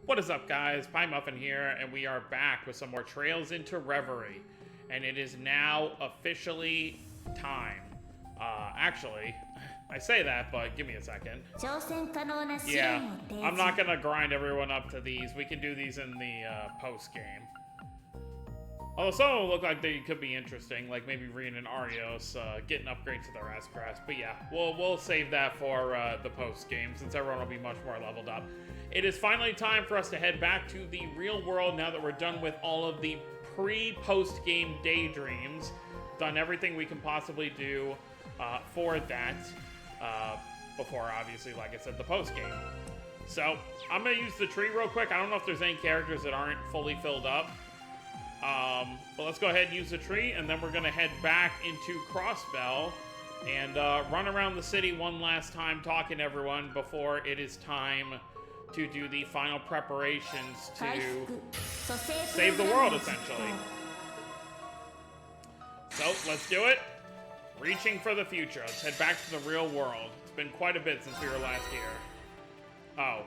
What is up, guys? Pie Muffin here, and we are back with some more Trails into Reverie. And it is now officially time. Actually, I say that, but give me a second. Yeah, I'm not gonna grind everyone up to these. We can do these in the post-game. Although some of them look like they could be interesting, like maybe Reen and Arios getting upgrades to their S-Crest. But yeah, we'll save that for the post-game, since everyone will be much more leveled up. It is finally time for us to head back to the real world now that we're done with all of the pre-post-game daydreams. Done everything we can possibly do for that, before, obviously, like I said, the post-game. So, I'm going to use the tree real quick. I don't know if there's any characters that aren't fully filled up. But let's go ahead and use the tree, and then we're going to head back into Crossbell and run around the city one last time, talking to everyone before it is time to do the final preparations to save the world, essentially. So, let's do it. Reaching for the future. Let's head back to the real world. It's been quite a bit since we were last here. Oh.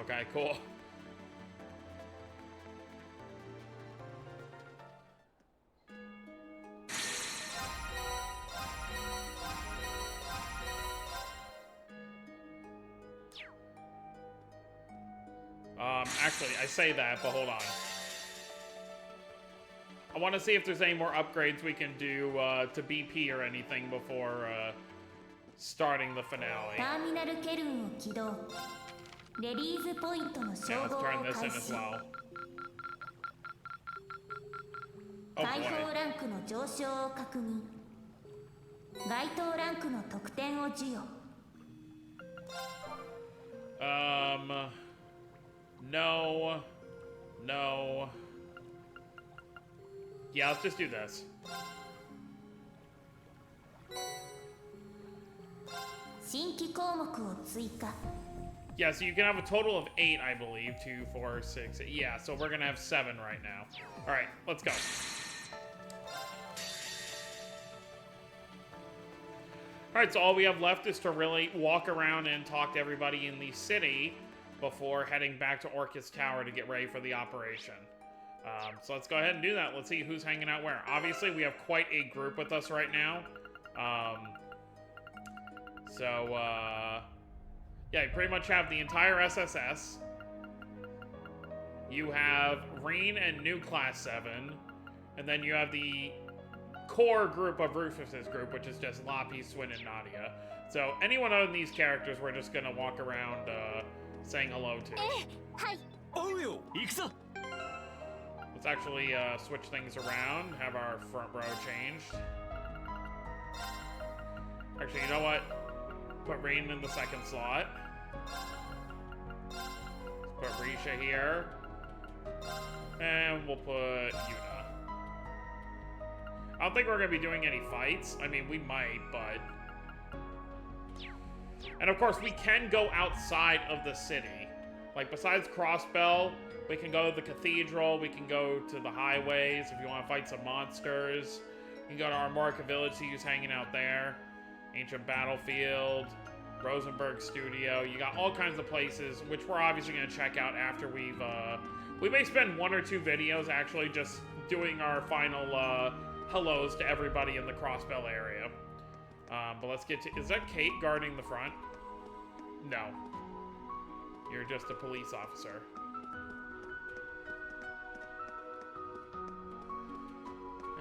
Okay, cool. Actually, I say that, but hold on. I want to see if there's any more upgrades we can do to BP or anything before starting the finale. Yeah, let's turn this in as well. Oh boy. No. Yeah, let's just do this. Yeah, so you can have a total of 8, I believe. 2, 4, 6. Yeah, so we're gonna have 7 right now. Alright, let's go. Alright, so all we have left is to really walk around and talk to everybody in the city before heading back to Orcus Tower to get ready for the operation. So let's go ahead and do that. Let's see who's hanging out where. Obviously, we have quite a group with us right now. Yeah, you pretty much have the entire SSS. You have Reen and New Class 7. And then you have the core group of Rufus's group, which is just Lappy, Swin, and Nadia. So anyone other than these characters, we're just gonna walk around saying hello to. Let's actually switch things around, have our front row changed. Actually, you know what? Put Reen in the second slot. Let's put Risha here. And we'll put Yuna. I don't think we're going to be doing any fights. I mean, we might, but... And of course, we can go outside of the city. Like, besides Crossbell, we can go to the cathedral, we can go to the highways if you want to fight some monsters. You can go to Armorica Village, see who's hanging out there. Ancient Battlefield, Rosenberg Studio. You got all kinds of places, which we're obviously going to check out after we've... we may spend 1 or 2 videos, actually, just doing our final hellos to everybody in the Crossbell area. But let's get to... Is that Kate guarding the front? No. You're just a police officer.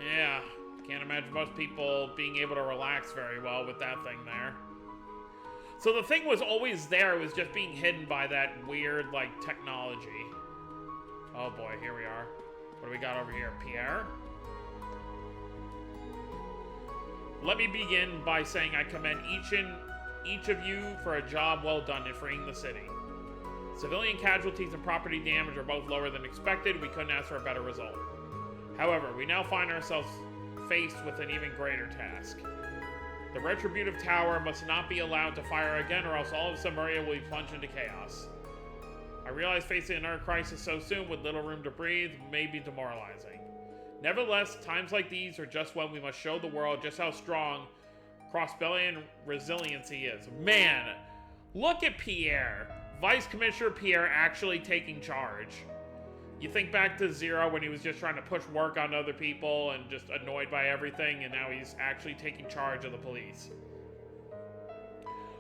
Yeah, can't imagine most people being able to relax very well with that thing there. So the thing was always there, it was just being hidden by that weird, like, technology. Oh boy, here we are. What do we got over here? Pierre? Let me begin by saying I commend each of you for a job well done in freeing the city. Civilian casualties and property damage are both lower than expected. We couldn't ask for a better result. However, we now find ourselves faced with an even greater task. The Retributive Tower must not be allowed to fire again, or else all of Samaria will be plunged into chaos. I realize facing another crisis so soon with little room to breathe may be demoralizing. Nevertheless, times like these are just when we must show the world just how strong Crossbellian resiliency is. Man, look at Pierre. Vice Commissioner Pierre actually taking charge. You think back to Zero when he was just trying to push work on other people and just annoyed by everything, and now he's actually taking charge of the police.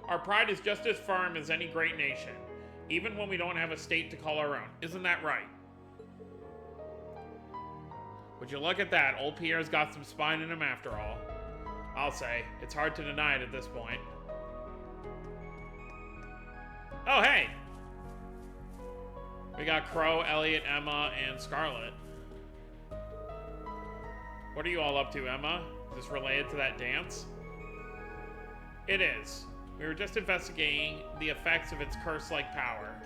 Our pride is just as firm as any great nation, even when we don't have a state to call our own. Isn't that right? Would you look at that? Old Pierre's got some spine in him after all. I'll say. It's hard to deny it at this point. Oh, hey! We got Crow, Elliot, Emma, and Scarlet. What are you all up to, Emma? Is this related to that dance? It is. We were just investigating the effects of its curse-like power.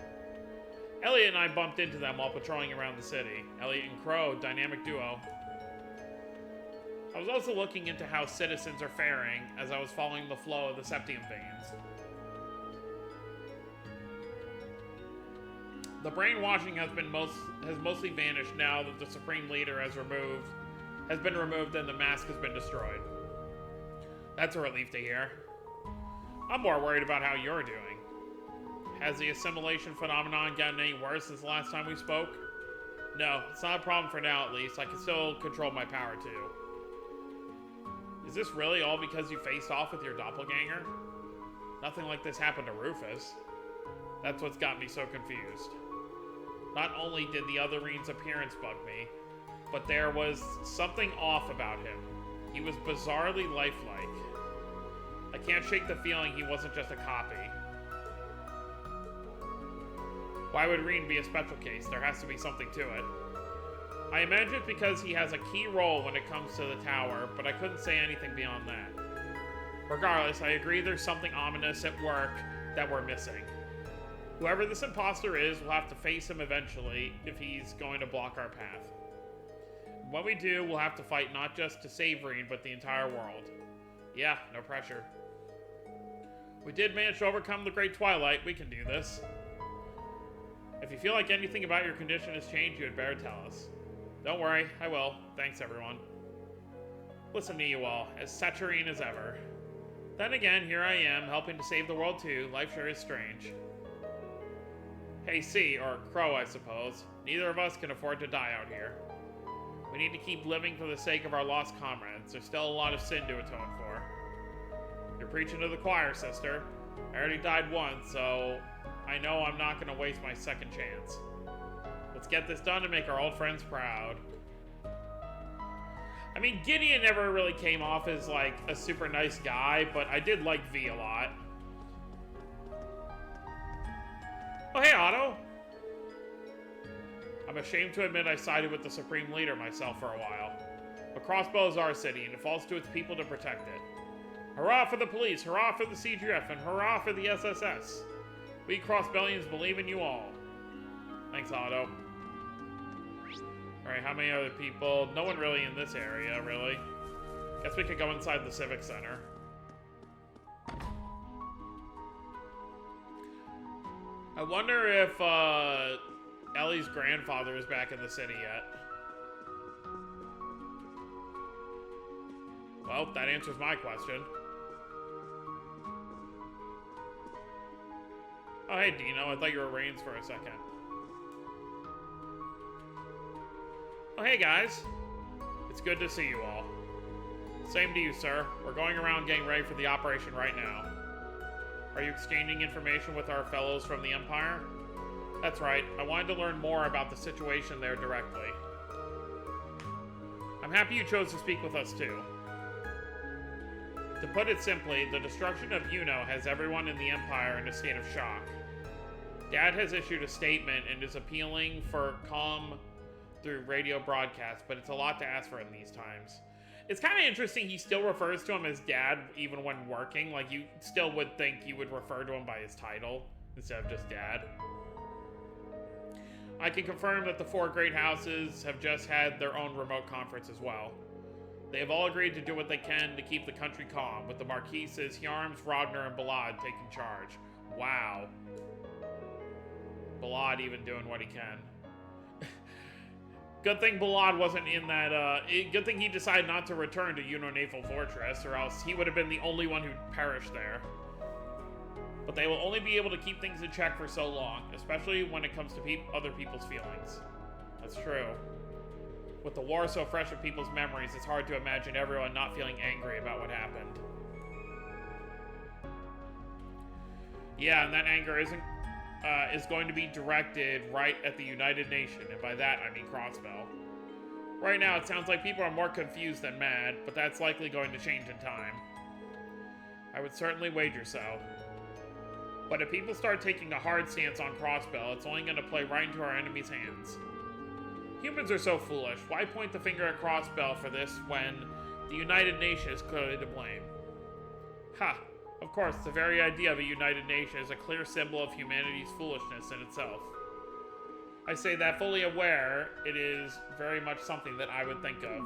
Elliot and I bumped into them while patrolling around the city. Elliot and Crow, dynamic duo. I was also looking into how citizens are faring as I was following the flow of the septium veins. The brainwashing has mostly vanished now that the Supreme Leader has been removed and the mask has been destroyed. That's a relief to hear. I'm more worried about how you're doing. Has the assimilation phenomenon gotten any worse since the last time we spoke? No, it's not a problem for now at least. I can still control my power too. Is this really all because you faced off with your doppelganger? Nothing like this happened to Rufus. That's what's got me so confused. Not only did the other Reen's appearance bug me, but there was something off about him. He was bizarrely lifelike. I can't shake the feeling he wasn't just a copy. Why would Reen be a special case? There has to be something to it. I imagine it's because he has a key role when it comes to the tower, but I couldn't say anything beyond that. Regardless, I agree there's something ominous at work that we're missing. Whoever this imposter is, we'll have to face him eventually if he's going to block our path. When we do, we'll have to fight not just to save Reen, but the entire world. Yeah, no pressure. We did manage to overcome the Great Twilight. We can do this. If you feel like anything about your condition has changed, you had better tell us. Don't worry, I will. Thanks, everyone. Listen to you all, as saturine as ever. Then again, here I am, helping to save the world too. Life sure is strange. Hey, C, or Crow, I suppose. Neither of us can afford to die out here. We need to keep living for the sake of our lost comrades. There's still a lot of sin to atone for. You're preaching to the choir, sister. I already died once, so I know I'm not going to waste my second chance. Let's get this done and make our old friends proud. I mean, Gideon never really came off as, like, a super nice guy, but I did like V a lot. Oh, hey, Otto! I'm ashamed to admit I sided with the Supreme Leader myself for a while. But Crossbell is our city, and it falls to its people to protect it. Hurrah for the police, hurrah for the CGF, and hurrah for the SSS. We Crossbellians believe in you all. Thanks, Otto. Alright, how many other people? No one really in this area, really. Guess we could go inside the Civic Center. I wonder if, Ellie's grandfather is back in the city yet. Well, that answers my question. Oh, hey, Dino. I thought you were Reigns for a second. Oh, hey, guys. It's good to see you all. Same to you, sir. We're going around getting ready for the operation right now. Are you exchanging information with our fellows from the Empire? That's right. I wanted to learn more about the situation there directly. I'm happy you chose to speak with us, too. To put it simply, the destruction of Yuno has everyone in the Empire in a state of shock. Dad has issued a statement and is appealing for calm through radio broadcast, but it's a lot to ask for in these times. It's kind of interesting he still refers to him as Dad even when working. Like, you still would think you would refer to him by his title instead of just Dad. I can confirm that the four great houses have just had their own remote conference as well. They have all agreed to do what they can to keep the country calm, with the Marquises, Yarms, Ragnar, and Balad taking charge. Wow. Balad even doing what he can. Good thing Balad wasn't in that, good thing he decided not to return to Yuno Naval Fortress, or else he would have been the only one who perished there. but they will only be able to keep things in check for so long, especially when it comes to other people's feelings. That's true. With the war so fresh in people's memories, it's hard to imagine everyone not feeling angry about what happened. Yeah, and that anger is going to be directed right at the United Nation, and by that I mean Crossbell. Right now, it sounds like people are more confused than mad, but that's likely going to change in time. I would certainly wager so. But if people start taking a hard stance on Crossbell, it's only going to play right into our enemy's hands. Humans are so foolish. Why point the finger at Crossbell for this when the United Nation is clearly to blame? Ha! Of course, the very idea of a United Nation is a clear symbol of humanity's foolishness in itself. I say that fully aware it is very much something that I would think of.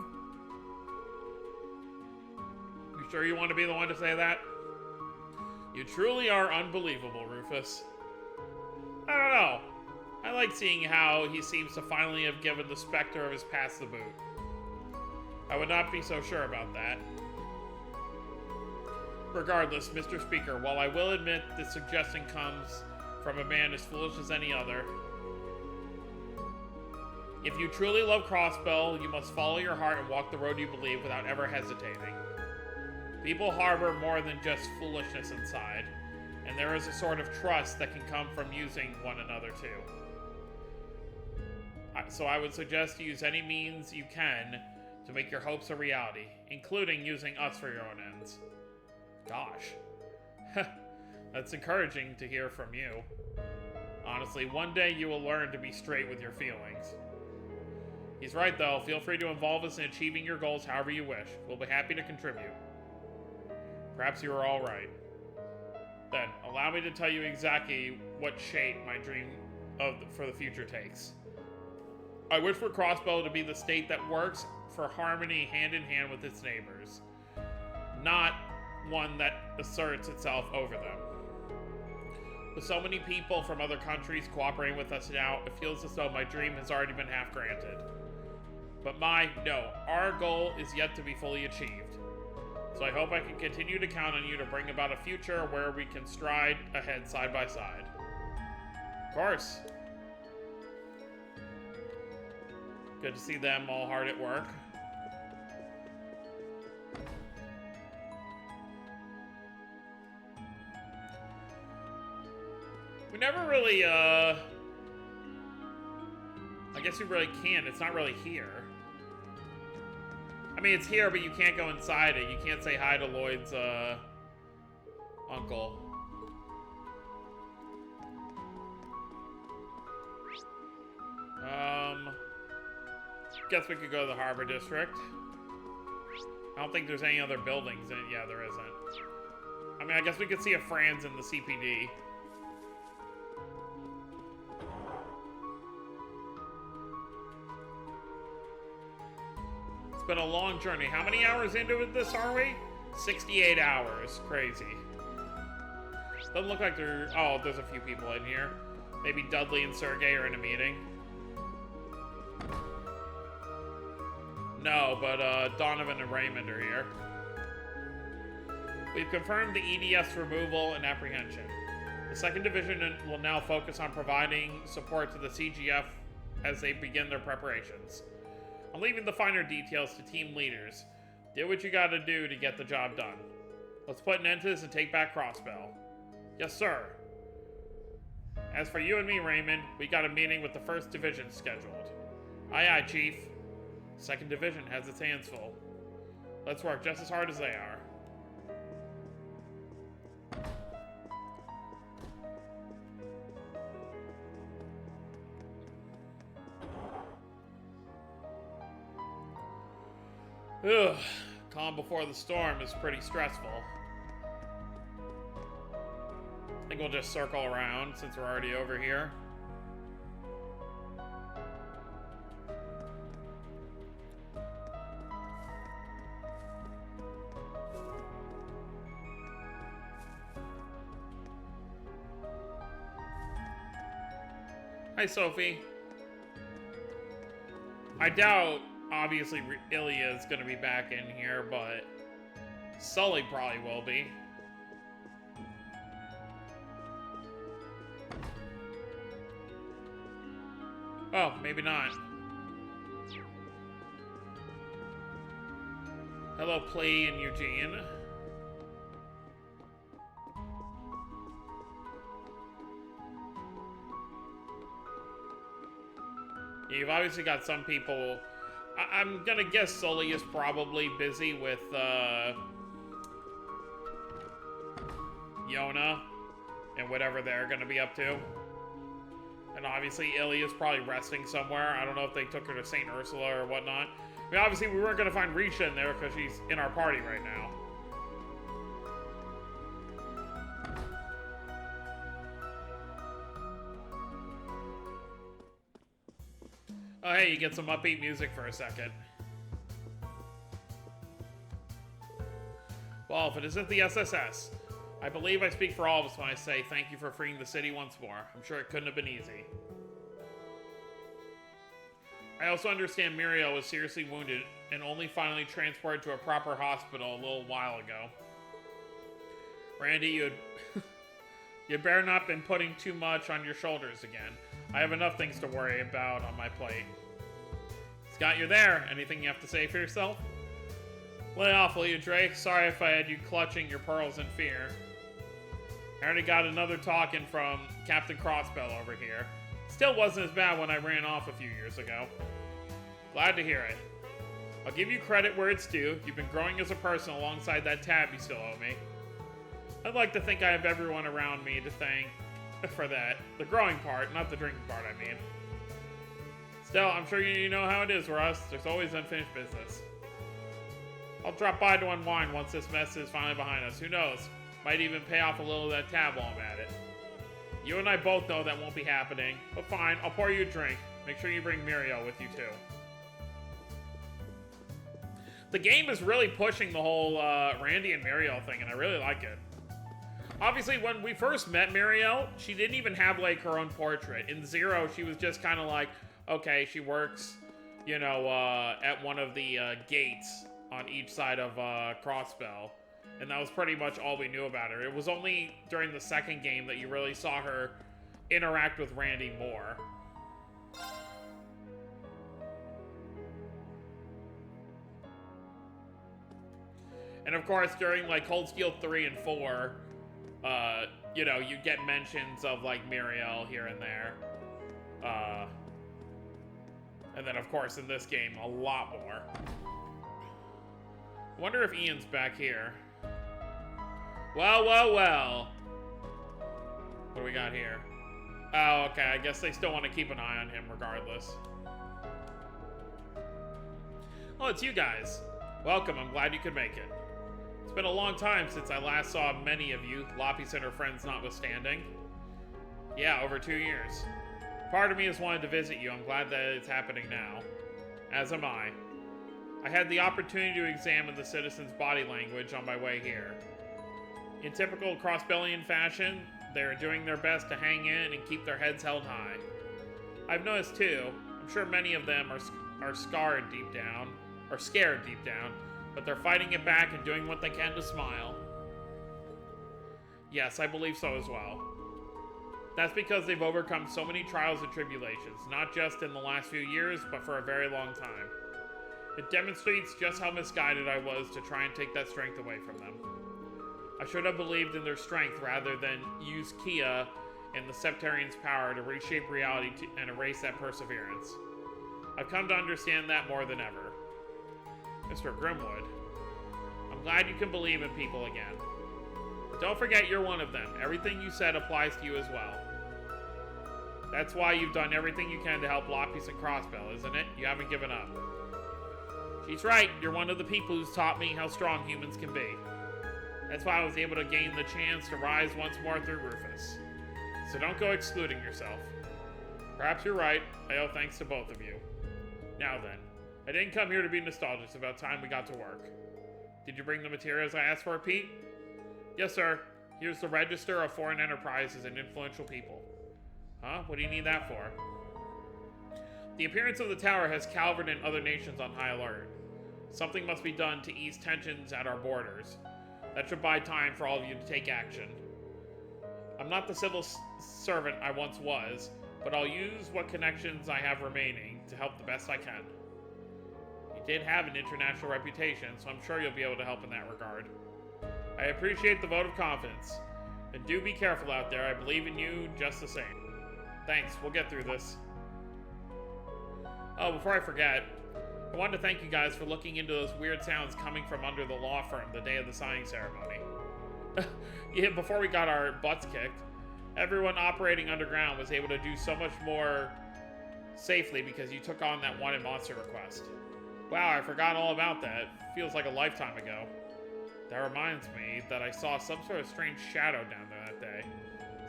You sure you want to be the one to say that? You truly are unbelievable, Rufus. I don't know. I like seeing how he seems to finally have given the specter of his past the boot. I would not be so sure about that. Regardless, Mr. Speaker, while I will admit this suggestion comes from a man as foolish as any other, if you truly love Crossbell, you must follow your heart and walk the road you believe without ever hesitating. People harbor more than just foolishness inside, and there is a sort of trust that can come from using one another too. So I would suggest you use any means you can to make your hopes a reality, including using us for your own ends. Gosh. That's encouraging to hear from you. Honestly, one day you will learn to be straight with your feelings. He's right, though. Feel free to involve us in achieving your goals however you wish. We'll be happy to contribute. Perhaps you are all right. Then, allow me to tell you exactly what shape my dream for the future takes. I wish for Crossbell to be the state that works for harmony hand in hand with its neighbors, not one that asserts itself over them. With so many people from other countries cooperating with us now, it feels as though my dream has already been half granted. But our goal is yet to be fully achieved. So I hope I can continue to count on you to bring about a future where we can stride ahead side by side. Of course. Good to see them all hard at work. We never really, I guess we really can't. It's not really here. I mean, it's here, but you can't go inside it. You can't say hi to Lloyd's, uncle. Guess we could go to the Harbor District. I don't think there's any other buildings in it. Yeah, there isn't. I mean, I guess we could see a Franz in the CPD. It's been a long journey. How many hours into this are we? 68 hours. Crazy. Doesn't look like there's a few people in here. Maybe Dudley and Sergey are in a meeting. No, but Donovan and Raymond are here. We've confirmed the EDS removal and apprehension. The 2nd Division will now focus on providing support to the CGF as they begin their preparations. I'm leaving the finer details to team leaders. Do what you gotta do to get the job done. Let's put an end to this and take back Crossbell. Yes, sir. As for you and me, Raymond, we got a meeting with the 1st Division scheduled. Aye, aye, Chief. 2nd Division has its hands full. Let's work just as hard as they are. Ugh, calm before the storm is pretty stressful. I think we'll just circle around since we're already over here. Hi, Sophie. I doubt, obviously, Ilya is going to be back in here, but Sully probably will be. Oh, maybe not. Hello, Play and Eugene. You've obviously got some people. I'm gonna guess Sully is probably busy with Yona and whatever they're gonna be up to. And obviously Ilya's probably resting somewhere. I don't know if they took her to St. Ursula or whatnot. I mean, obviously we weren't gonna find Risha in there because she's in our party right now. Oh, hey, you get some upbeat music for a second. Well, if it isn't the SSS, I believe I speak for all of us when I say thank you for freeing the city once more. I'm sure it couldn't have been easy. I also understand Muriel was seriously wounded and only finally transported to a proper hospital a little while ago. Randy, you'd better not been putting too much on your shoulders again. I have enough things to worry about on my plate. Scott, you're there. Anything you have to say for yourself? Lay off, will you, Drake? Sorry if I had you clutching your pearls in fear. I already got another talking from Captain Crossbell over here. Still wasn't as bad when I ran off a few years ago. Glad to hear it. I'll give you credit where it's due. You've been growing as a person alongside that tab you still owe me. I'd like to think I have everyone around me to thank for that. The growing part, not the drinking part, I mean. Still, I'm sure you know how it is for us. There's always unfinished business. I'll drop by to unwind once this mess is finally behind us. Who knows? Might even pay off a little of that tab while I'm at it. You and I both know that won't be happening. But fine, I'll pour you a drink. Make sure you bring Muriel with you too. The game is really pushing the whole Randy and Muriel thing, and I really like it. Obviously, when we first met Muriel, she didn't even have, like, her own portrait. In Zero, she was just kind of like, okay, she works, you know, at one of the gates on each side of Crossbell. And that was pretty much all we knew about her. It was only during the second game that you really saw her interact with Randy more. And of course, during, like, Cold Steel 3 and 4... you know, you get mentions of, like, Muriel here and there. And then, of course, in this game, a lot more. Wonder if Ian's back here. Well, well, well. What do we got here? Oh, okay, I guess they still want to keep an eye on him regardless. Oh, it's you guys. Welcome, I'm glad you could make it. It's been a long time since I last saw many of you, Loppies and her friends notwithstanding. Yeah, over 2 years. Part of me has wanted to visit you. I'm glad that it's happening now. As am I. I had the opportunity to examine the citizens' body language on my way here. In typical Crossbellian fashion, they're doing their best to hang in and keep their heads held high. I've noticed too, I'm sure many of them are scared deep down, but they're fighting it back and doing what they can to smile. Yes, I believe so as well. That's because they've overcome so many trials and tribulations, not just in the last few years, but for a very long time. It demonstrates just how misguided I was to try and take that strength away from them. I should have believed in their strength rather than use Kia and the Septarians' power to reshape reality and erase that perseverance. I've come to understand that more than ever. Mr. Grimwood, I'm glad you can believe in people again. But don't forget you're one of them. Everything you said applies to you as well. That's why you've done everything you can to help Loppies and Crossbell, isn't it? You haven't given up. She's right. You're one of the people who's taught me how strong humans can be. That's why I was able to gain the chance to rise once more through Rufus. So don't go excluding yourself. Perhaps you're right. I owe thanks to both of you. Now then, I didn't come here to be nostalgic. It's about time we got to work. Did you bring the materials I asked for, Pete? Yes, sir. Here's the Register of Foreign Enterprises and Influential People. Huh? What do you need that for? The appearance of the tower has Calvert and other nations on high alert. Something must be done to ease tensions at our borders. That should buy time for all of you to take action. I'm not the civil servant I once was, but I'll use what connections I have remaining to help the best I can. You did have an international reputation, so I'm sure you'll be able to help in that regard. I appreciate the vote of confidence. And do be careful out there, I believe in you just the same. Thanks, we'll get through this. Oh, before I forget, I wanted to thank you guys for looking into those weird sounds coming from under the law firm the day of the signing ceremony. Yeah, before we got our butts kicked, everyone operating underground was able to do so much more safely because you took on that wanted monster request. Wow, I forgot all about that. Feels like a lifetime ago. That reminds me that I saw some sort of strange shadow down there that day.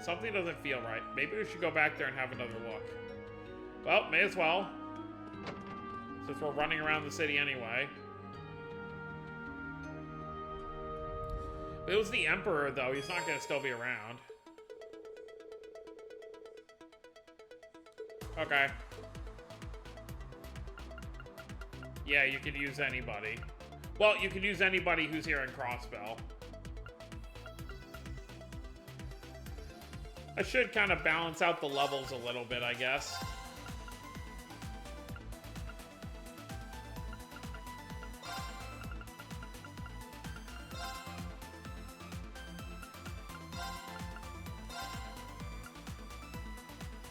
Something doesn't feel right. Maybe we should go back there and have another look. Well, may as well. Since we're running around the city anyway. If it was the Emperor, though, he's not going to still be around. Okay. Yeah, you could use anybody. Well, you could use anybody who's here in Crossbell. I should kind of balance out the levels a little bit, I guess.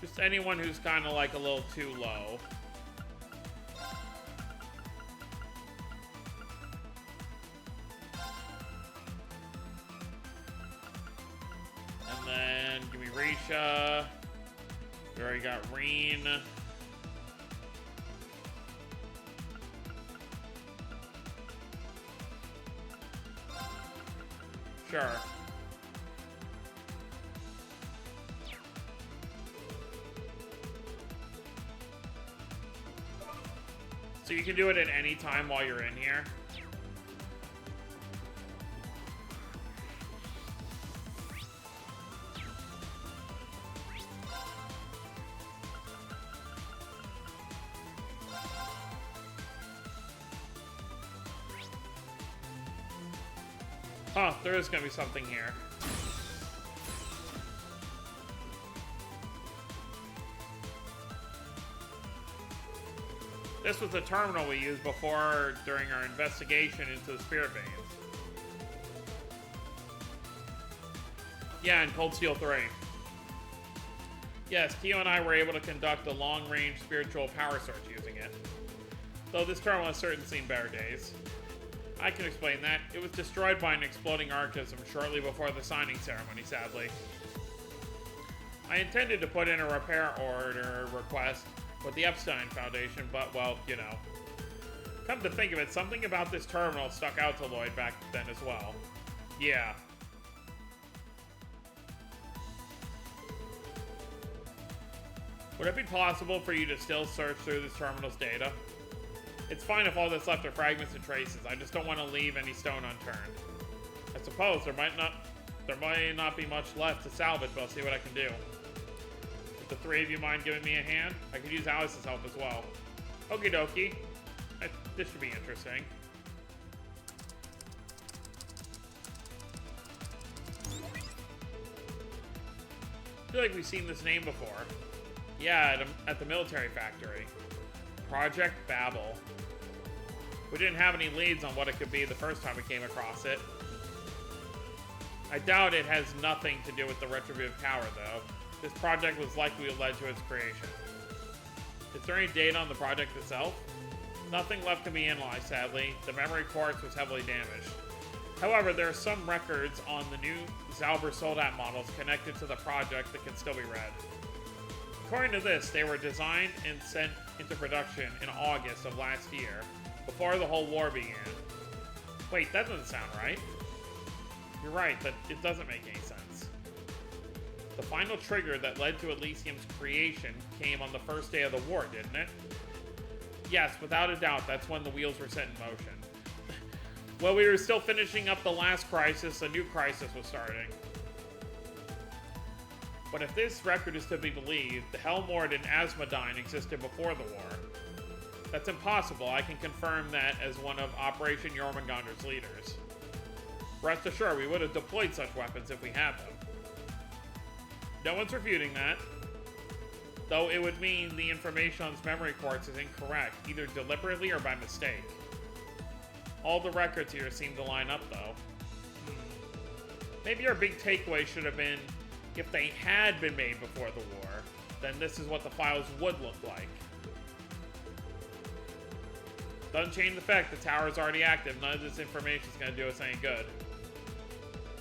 Just anyone who's kind of like a little too low. And then give me Risha. We already got Reen. Sure. So you can do it at any time while you're in here. Huh, there is gonna be something here. This was the terminal we used before during our investigation into the spirit veins. Yeah, in Cold Steel 3. Yes, Kyo and I were able to conduct a long-range spiritual power search using it. Though this terminal has certainly seen better days. I can explain that. It was destroyed by an exploding archism shortly before the signing ceremony, sadly. I intended to put in a repair order request with the Epstein Foundation, but, well, you know. Come to think of it, something about this terminal stuck out to Lloyd back then as well. Yeah. Would it be possible for you to still search through this terminal's data? It's fine if all that's left are fragments and traces. I just don't want to leave any stone unturned. I suppose there might not be much left to salvage, but I'll see what I can do. If the three of you mind giving me a hand, I could use Alice's help as well. Okie dokie. This should be interesting. I feel like we've seen this name before. Yeah, at the military factory. Project Babel. We didn't have any leads on what it could be the first time we came across it. I doubt it has nothing to do with the retributive power, though. This project was likely what led to its creation. Is there any data on the project itself? Nothing left to be analyzed, sadly. The memory quartz was heavily damaged. However, there are some records on the new Zauber Soldat models connected to the project that can still be read. According to this, they were designed and sent into production in August of last year, before the whole war began. Wait, that doesn't sound right. You're right, that it doesn't make any sense. The final trigger that led to Elysium's creation came on the first day of the war, didn't it? Yes, without a doubt, that's when the wheels were set in motion. While we were still finishing up the last crisis, a new crisis was starting. But if this record is to be believed, the Helmord and Asmodyne existed before the war. That's impossible. I can confirm that as one of Operation Jormungandr's leaders. Rest assured, we would have deployed such weapons if we had them. No one's refuting that. Though it would mean the information on his memory quartz is incorrect, either deliberately or by mistake. All the records here seem to line up, though. Maybe our big takeaway should have been, if they had been made before the war, then this is what the files would look like. Doesn't change the fact the tower is already active. None of this information is going to do us any good.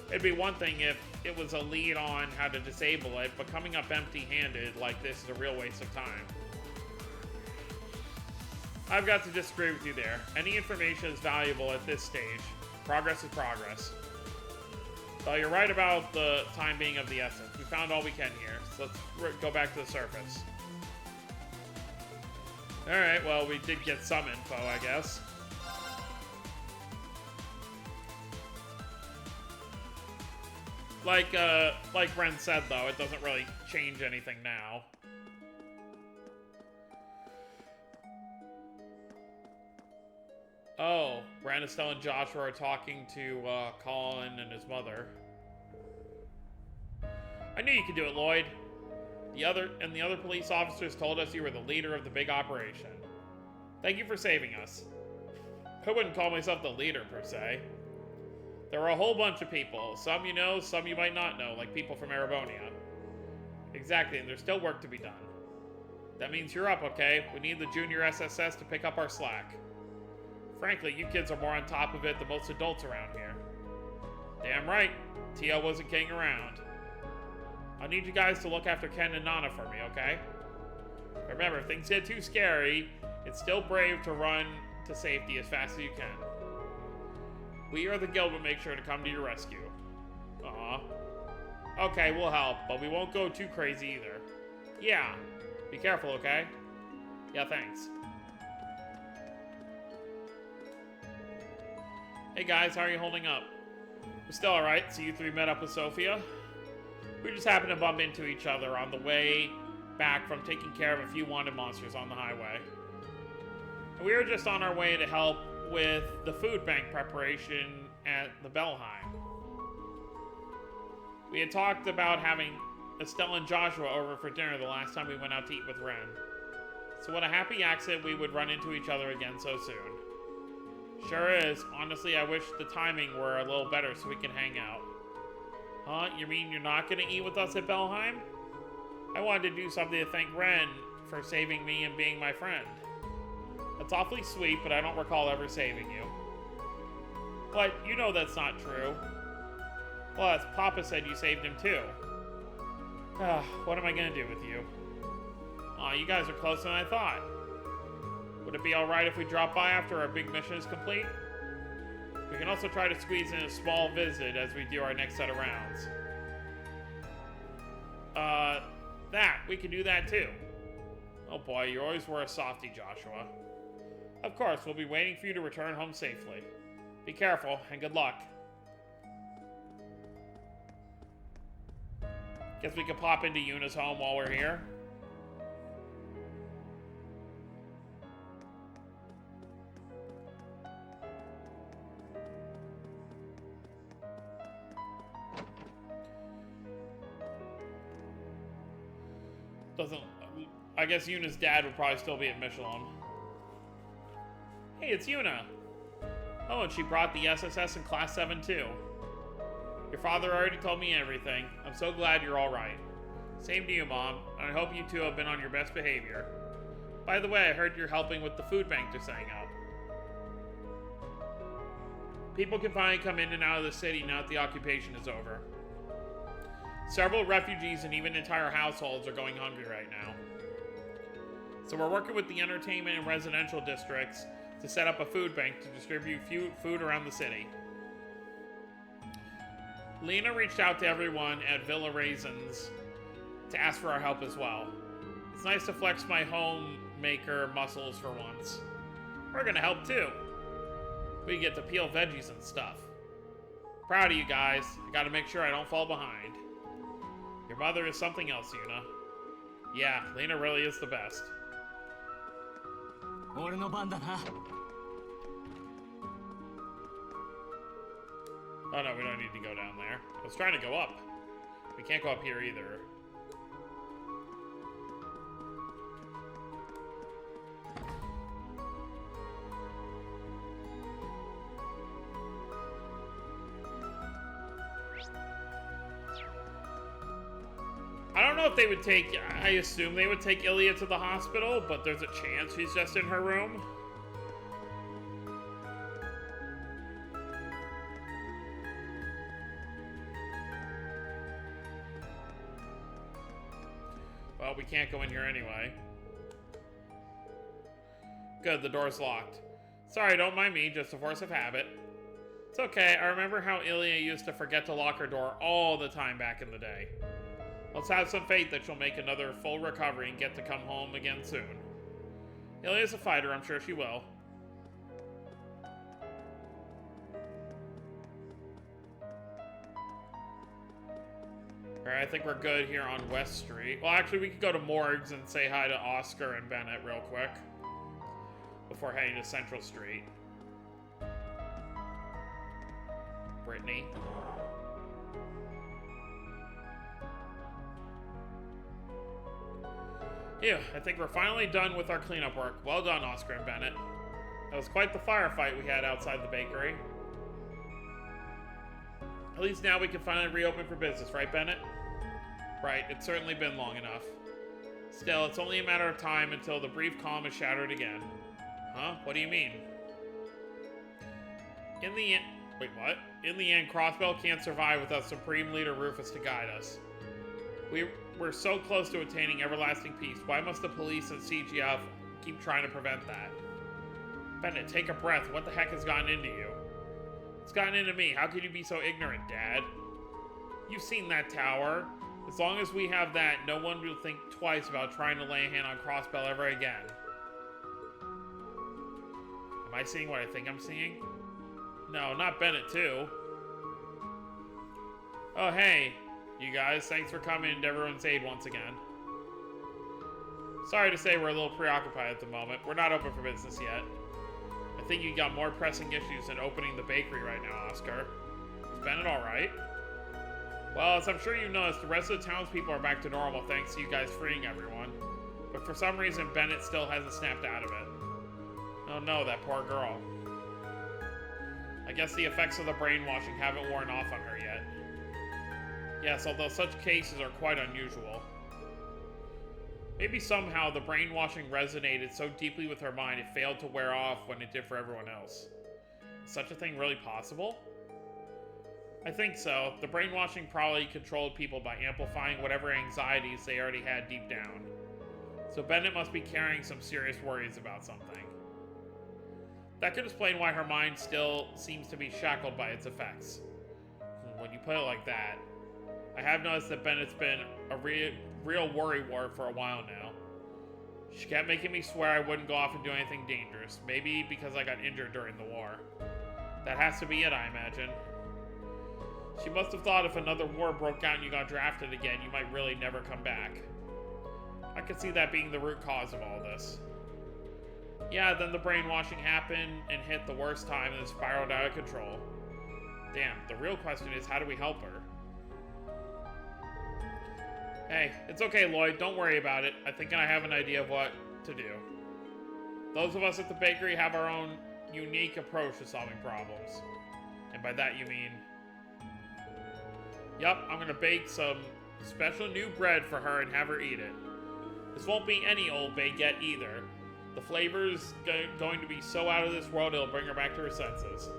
It'd be one thing if it was a lead on how to disable it, but coming up empty-handed like this is a real waste of time. I've got to disagree with you there. Any information is valuable at this stage. Progress is progress. Well, you're right about the time being of the essence. We found all we can here, so let's go back to the surface. Alright, well, we did get some info, I guess. Like Ren said, though, it doesn't really change anything now. Oh, Ren, Estelle, and Joshua are talking to Colin and his mother. I knew you could do it, Lloyd. The other police officers told us you were the leader of the big operation. Thank you for saving us. I wouldn't call myself the leader, per se. There were a whole bunch of people. Some you know, some you might not know, like people from Erebonia. Exactly, and there's still work to be done. That means you're up, okay? We need the junior SSS to pick up our slack. Frankly, you kids are more on top of it than most adults around here. Damn right. Tio wasn't kidding around. I need you guys to look after Ken and Nana for me, okay? Remember, if things get too scary, it's still brave to run to safety as fast as you can. We or the guild will make sure to come to your rescue. Aw. Okay, we'll help, but we won't go too crazy either. Yeah. Be careful, okay? Yeah, thanks. Hey guys, how are you holding up? We're still alright, so you three met up with Sophia? We just happened to bump into each other on the way back from taking care of a few wanted monsters on the highway. And we were just on our way to help with the food bank preparation at the Bellheim. We had talked about having Estelle and Joshua over for dinner the last time we went out to eat with Ren. So what a happy accident we would run into each other again so soon. Sure is. Honestly, I wish the timing were a little better so we can hang out. Huh? You mean you're not going to eat with us at Bellheim? I wanted to do something to thank Ren for saving me and being my friend. That's awfully sweet, but I don't recall ever saving you. But you know that's not true. Well, as Papa said, you saved him too. What am I going to do with you? Aw, you guys are closer than I thought. Would it be alright if we drop by after our big mission is complete? We can also try to squeeze in a small visit as we do our next set of rounds. We can do that too. Oh boy, you always were a softie, Joshua. Of course, we'll be waiting for you to return home safely. Be careful, and good luck. Guess we could pop into Yuna's home while we're here. I guess Yuna's dad would probably still be at Michelin. Hey, it's Yuna. Oh, and she brought the SSS in Class 7 too. Your father already told me everything. I'm so glad you're alright. Same to you, Mom, and I hope you two have been on your best behavior. By the way, I heard you're helping with the food bank they're setting up. People can finally come in and out of the city now that the occupation is over. Several refugees and even entire households are going hungry right now. So we're working with the entertainment and residential districts to set up a food bank to distribute food around the city. Lena reached out to everyone at Villa Raisins to ask for our help as well. It's nice to flex my homemaker muscles for once. We're gonna help too. We get to peel veggies and stuff. Proud of you guys. I gotta make sure I don't fall behind. Your mother is something else, Yuna. Yeah, Lena really is the best. Oh no, we don't need to go down there. I was trying to go up. We can't go up here either. I don't know if they would take... I assume they would take Ilya to the hospital, but there's a chance she's just in her room. Well, we can't go in here anyway. Good, the door's locked. Sorry, don't mind me, just a force of habit. It's okay, I remember how Ilya used to forget to lock her door all the time back in the day. Let's have some faith that she'll make another full recovery and get to come home again soon. Ilya's a fighter, I'm sure she will. Alright, I think we're good here on West Street. Well, actually, we could go to Morgs and say hi to Oscar and Bennett real quick before heading to Central Street. Brittany. Yeah, I think we're finally done with our cleanup work. Well done, Oscar and Bennett. That was quite the firefight we had outside the bakery. At least now we can finally reopen for business, right, Bennett? Right, it's certainly been long enough. Still, it's only a matter of time until the brief calm is shattered again. Huh? What do you mean? In the end... Wait, what? In the end, Crossbell can't survive without Supreme Leader Rufus to guide us. We're so close to attaining everlasting peace. Why must the police and CGF keep trying to prevent that? Bennett, take a breath. What the heck has gotten into you? It's gotten into me. How could you be so ignorant, Dad? You've seen that tower. As long as we have that, no one will think twice about trying to lay a hand on Crossbell ever again. Am I seeing what I think I'm seeing? No, not Bennett, too. Oh, hey. You guys, thanks for coming to everyone's aid once again. Sorry to say we're a little preoccupied at the moment. We're not open for business yet. I think you got more pressing issues than opening the bakery right now, Oscar. Is Bennett alright? Well, as I'm sure you noticed, the rest of the townspeople are back to normal thanks to you guys freeing everyone. But for some reason, Bennett still hasn't snapped out of it. Oh no, that poor girl. I guess the effects of the brainwashing haven't worn off on her yet. Yes, although such cases are quite unusual. Maybe somehow the brainwashing resonated so deeply with her mind it failed to wear off when it did for everyone else. Is such a thing really possible? I think so. The brainwashing probably controlled people by amplifying whatever anxieties they already had deep down. So Bennett must be carrying some serious worries about something. That could explain why her mind still seems to be shackled by its effects. When you put it like that, I have noticed that Bennett's been a real worrywart for a while now. She kept making me swear I wouldn't go off and do anything dangerous, maybe because I got injured during the war. That has to be it, I imagine. She must have thought if another war broke out and you got drafted again, you might really never come back. I could see that being the root cause of all this. Yeah, then the brainwashing happened and hit the worst time and it spiraled out of control. Damn, the real question is, how do we help her? Hey, it's okay, Lloyd. Don't worry about it. I think I have an idea of what to do. Those of us at the bakery have our own unique approach to solving problems. And by that you mean... Yup, I'm gonna bake some special new bread for her and have her eat it. This won't be any old baguette either. The flavor's going to be so out of this world it'll bring her back to her senses.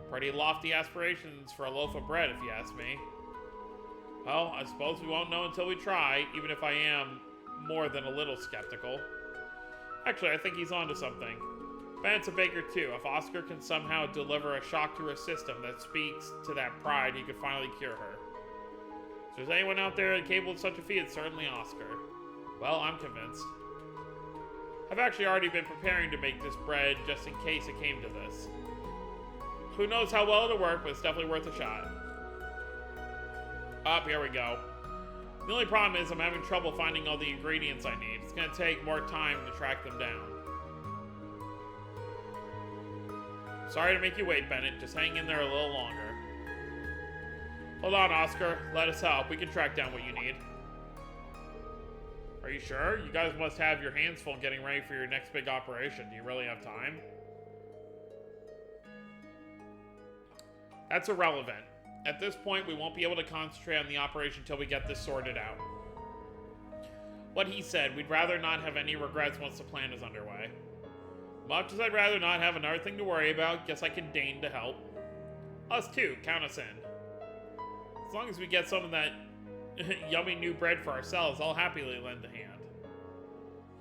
Pretty lofty aspirations for a loaf of bread, if you ask me. Well, I suppose we won't know until we try, even if I am more than a little skeptical. Actually, I think he's onto something. Bennett's a baker too. If Oscar can somehow deliver a shock to her system that speaks to that pride, he could finally cure her. If there's anyone out there capable of such a feat, it's certainly Oscar. Well, I'm convinced. I've actually already been preparing to make this bread just in case it came to this. Who knows how well it'll work, but it's definitely worth a shot. Up, here we go. The only problem is I'm having trouble finding all the ingredients I need. It's going to take more time to track them down. Sorry to make you wait, Bennett. Just hang in there a little longer. Hold on, Oscar. Let us help. We can track down what you need. Are you sure? You guys must have your hands full getting ready for your next big operation. Do you really have time? That's irrelevant. At this point, we won't be able to concentrate on the operation until we get this sorted out. What he said, we'd rather not have any regrets once the plan is underway. Much as I'd rather not have another thing to worry about, guess I can deign to help. Us too, count us in. As long as we get some of that yummy new bread for ourselves, I'll happily lend a hand.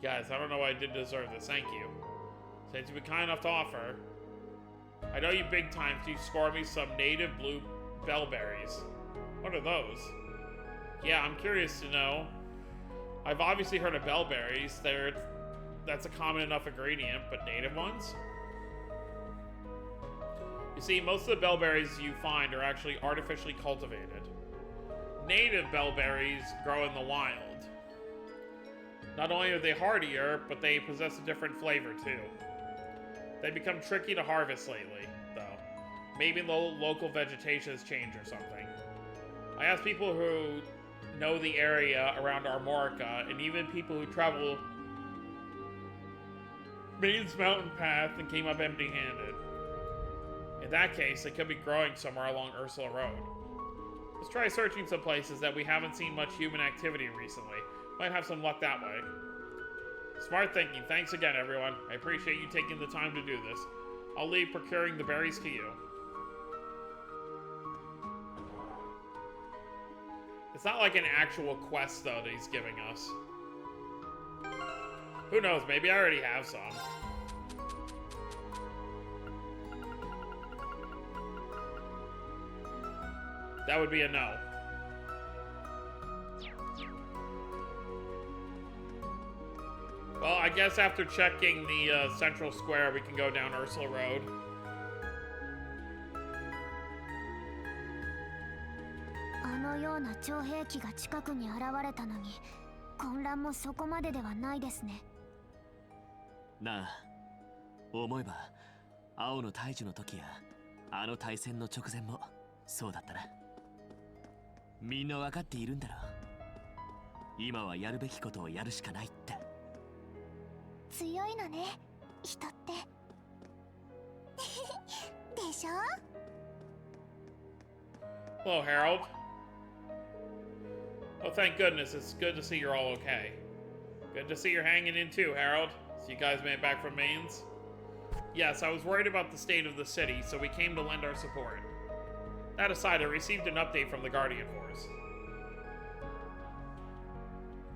Guys, I don't know what I did to deserve this, thank you. Since you've been kind enough to offer, I know you big time if you score me some native blue bellberries. What are those? Yeah, I'm curious to know. I've obviously heard of bellberries. That's a common enough ingredient, but native ones? You see, most of the bellberries you find are actually artificially cultivated. Native bellberries grow in the wild. Not only are they hardier, but they possess a different flavor too. They become tricky to harvest lately, though. Maybe the local vegetation has changed or something. I asked people who know the area around Armorica, and even people who travel Maine's mountain path and came up empty-handed. In that case, they could be growing somewhere along Ursula Road. Let's try searching some places that we haven't seen much human activity recently. Might have some luck that way. Smart thinking. Thanks again, everyone. I appreciate you taking the time to do this. I'll leave procuring the berries to you. It's not like an actual quest, though, that he's giving us. Who knows? Maybe I already have some. That would be a no. Well, I guess after checking the central square, we can go down Ursula Road. Na, 思えば、青の大樹の時や、あの大戦の直前もそうだったな。みんな分かっているんだろう。今はやるべきことをやるしかないって。強いのね、人って。でしょ? Hello, Harold. Oh, thank goodness. It's good to see you're all okay. Good to see you're hanging in too, Harold. So you guys made it back from Mainz? Yes, I was worried about the state of the city, so we came to lend our support. That aside, I received an update from the Guardian Force.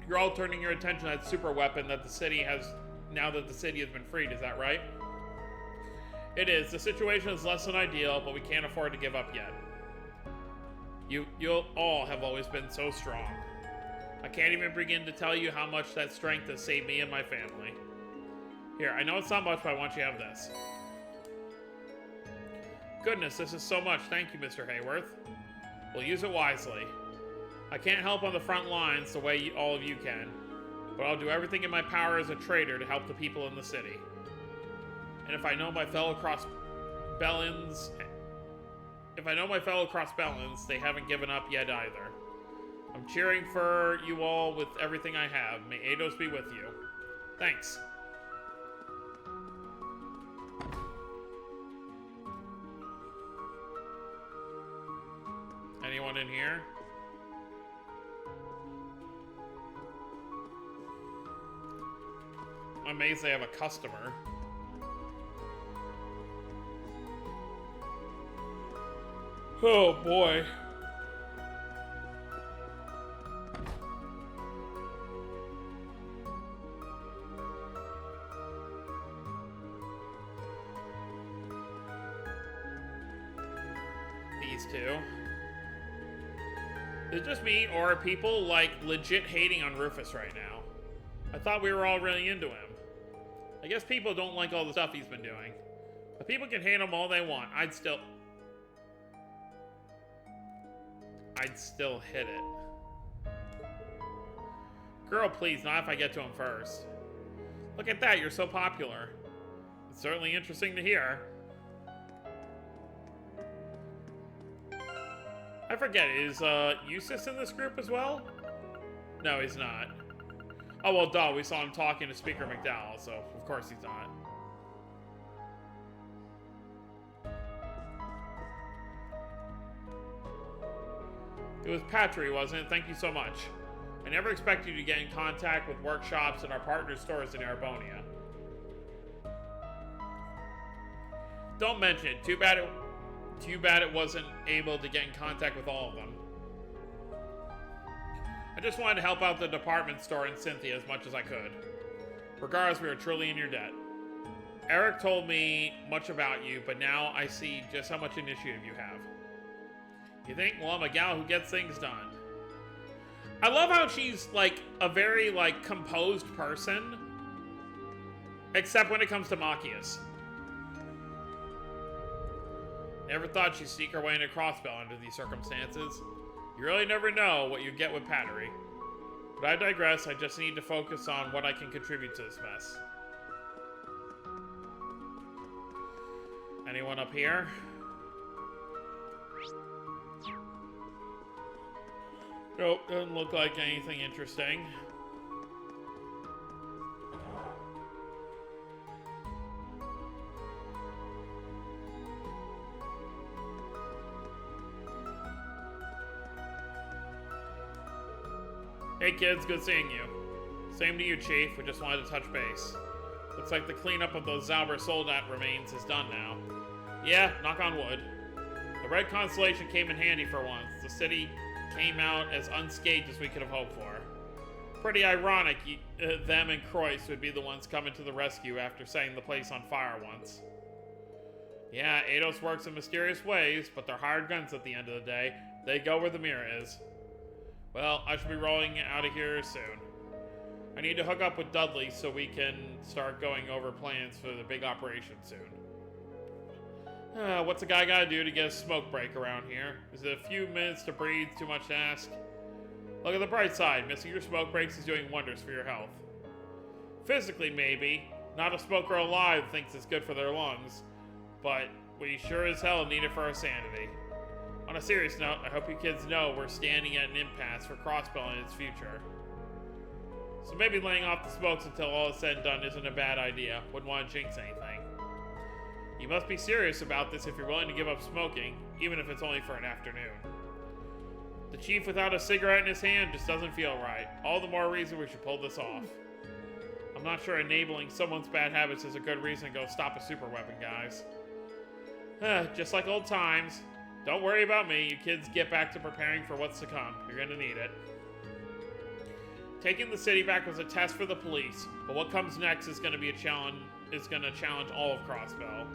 You're all turning your attention to that super weapon that the city has, now that the city has been freed, is that right? It is. The situation is less than ideal, but we can't afford to give up yet. You all have always been so strong. I can't even begin to tell you how much that strength has saved me and my family. Here, I know it's not much, but I want you to have this. Goodness, this is so much. Thank you, Mr. Hayworth. We'll use it wisely. I can't help on the front lines the way all of you can, but I'll do everything in my power as a trader to help the people in the city. And if I know my fellow Crossbellans, they haven't given up yet either. I'm cheering for you all with everything I have. May Eidos be with you. Thanks. Anyone in here? I'm amazed they have a customer. Oh boy. These two. Is it just me, or are people, like, legit hating on Rufus right now? I thought we were all really into him. I guess people don't like all the stuff he's been doing. But people can hate him all they want. I'd still hit it. Girl, please, not if I get to him first. Look at that, you're so popular. It's certainly interesting to hear. I forget, is Eustace in this group as well? No, he's not. Oh, well, duh, we saw him talking to Speaker McDowell, so of course he's not. It was Patry, wasn't it? Thank you so much. I never expected you to get in contact with workshops and our partner stores in Arabonia. Don't mention it. Too bad it wasn't able to get in contact with all of them. I just wanted to help out the department store and Cynthia as much as I could. Regardless, we were truly in your debt. Eric told me much about you, but now I see just how much initiative you have. You think, well, I'm a gal who gets things done. I love how she's, like, a very, like, composed person. Except when it comes to Machias. Never thought she'd sneak her way into Crossbell under these circumstances. You really never know what you get with Pattery. But I digress, I just need to focus on what I can contribute to this mess. Anyone up here? Nope, doesn't look like anything interesting. Hey kids, good seeing you. Same to you, Chief. We just wanted to touch base. Looks like the cleanup of those Zauber Soldat remains is done now. Yeah, knock on wood. The Red Constellation came in handy for once. The city came out as unscathed as we could have hoped for. Pretty ironic them and Croyce would be the ones coming to the rescue after setting the place on fire once. Yeah, Eidos works in mysterious ways, but they're hired guns at the end of the day. They go where the mirror is. Well, I should be rolling out of here soon. I need to hook up with Dudley so we can start going over plans for the big operation soon. What's a guy gotta do to get a smoke break around here? Is it a few minutes to breathe too much to ask? Look at the bright side. Missing your smoke breaks is doing wonders for your health. Physically, maybe. Not a smoker alive thinks it's good for their lungs. But we sure as hell need it for our sanity. On a serious note, I hope you kids know we're standing at an impasse for Crossbell and its future. So maybe laying off the smokes until all is said and done isn't a bad idea. Wouldn't want to jinx anything. You must be serious about this if you're willing to give up smoking, even if it's only for an afternoon. The Chief without a cigarette in his hand just doesn't feel right. All the more reason we should pull this off. I'm not sure enabling someone's bad habits is a good reason to go stop a super weapon, guys. Just like old times. Don't worry about me. You kids get back to preparing for what's to come. You're gonna need it. Taking the city back was a test for the police, but what comes next is gonna be a challenge. Is gonna challenge all of Crossbell.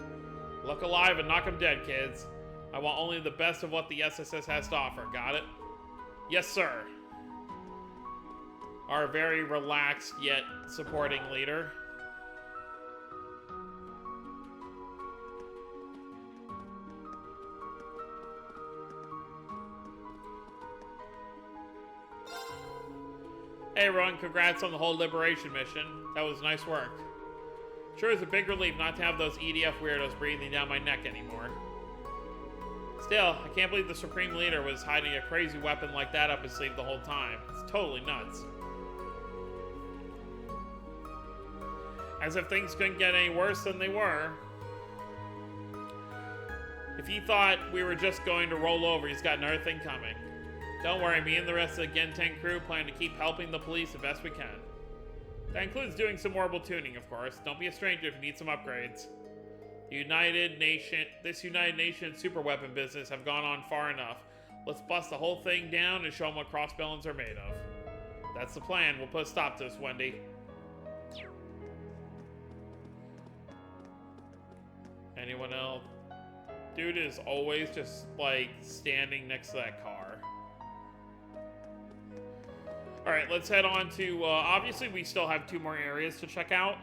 Look alive and knock 'em dead, kids. I want only the best of what the SSS has to offer. Got it? Yes, sir. Our very relaxed yet supporting leader. Hey everyone, congrats on the whole liberation mission. That was nice work. Sure is a big relief not to have those EDF weirdos breathing down my neck anymore. Still, I can't believe the Supreme Leader was hiding a crazy weapon like that up his sleeve the whole time. It's totally nuts. As if things couldn't get any worse than they were. If he thought we were just going to roll over, he's got another thing coming. Don't worry, me and the rest of the Genten crew plan to keep helping the police the best we can. That includes doing some orbital tuning, of course. Don't be a stranger if you need some upgrades. This United Nation super weapon business have gone on far enough. Let's bust the whole thing down and show them what crossbellins are made of. That's the plan. We'll put a stop to this, Wendy. Anyone else? Dude is always just, like, standing next to that car. Alright, let's head on to, obviously we still have 2 more areas to check out.